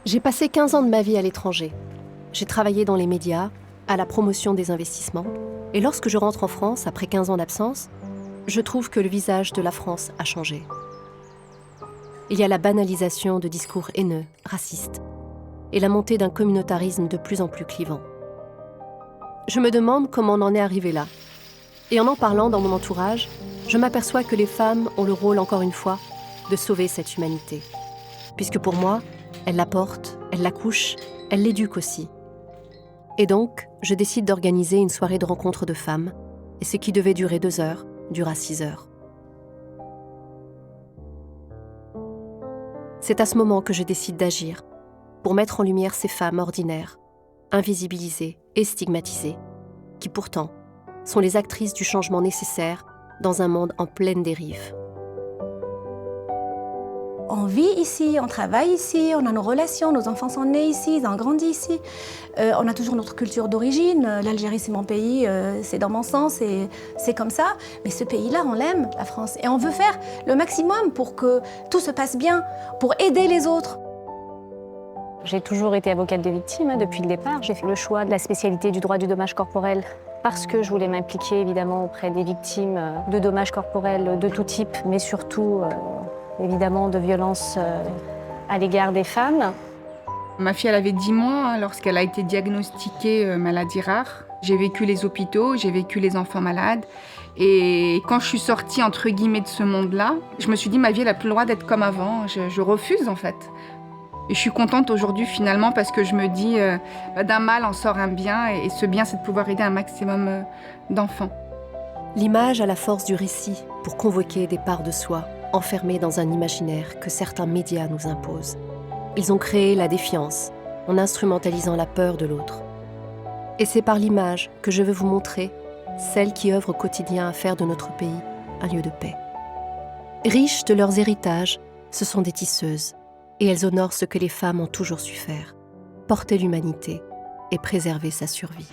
J'ai passé 15 ans de ma vie à l'étranger. J'ai travaillé dans les médias, à la promotion des investissements. Et lorsque je rentre en France, après 15 ans d'absence, je trouve que le visage de la France a changé. Il y a la banalisation de discours haineux, racistes, et la montée d'un communautarisme de plus en plus clivant. Je me demande comment on en est arrivé là. Et en parlant dans mon entourage, je m'aperçois que les femmes ont le rôle, encore une fois, de sauver cette humanité. Puisque pour moi, elles la portent, elles l'accouchent, elles l'éduquent aussi. Et donc, je décide d'organiser une soirée de rencontre de femmes, et ce qui devait durer 2 heures dura 6 heures. C'est à ce moment que je décide d'agir, pour mettre en lumière ces femmes ordinaires, invisibilisées et stigmatisées, qui pourtant sont les actrices du changement nécessaire dans un monde en pleine dérive. On vit ici, on travaille ici, on a nos relations, nos enfants sont nés ici, ils ont grandi ici. On a toujours notre culture d'origine. L'Algérie, c'est mon pays, c'est dans mon sang, c'est comme ça. Mais ce pays-là, on l'aime, la France. Et on veut faire le maximum pour que tout se passe bien, pour aider les autres. J'ai toujours été avocate des victimes depuis le départ. J'ai fait le choix de la spécialité du droit du dommage corporel parce que je voulais m'impliquer évidemment auprès des victimes de dommages corporels de tout type, mais surtout évidemment de violences à l'égard des femmes. Ma fille, elle avait 10 mois lorsqu'elle a été diagnostiquée maladie rare. J'ai vécu les hôpitaux, j'ai vécu les enfants malades. Et quand je suis sortie, entre guillemets, de ce monde-là, je me suis dit, ma vie, elle n'a plus le droit d'être comme avant. Je refuse, en fait. Et je suis contente aujourd'hui, finalement, parce que je me dis, d'un mal en sort un bien. Et ce bien, c'est de pouvoir aider un maximum d'enfants. L'image a la force du récit pour convoquer des parts de soi, enfermées dans un imaginaire que certains médias nous imposent. Ils ont créé la défiance en instrumentalisant la peur de l'autre. Et c'est par l'image que je veux vous montrer celles qui œuvrent au quotidien à faire de notre pays un lieu de paix. Riches de leurs héritages, ce sont des tisseuses, et elles honorent ce que les femmes ont toujours su faire, porter l'humanité et préserver sa survie.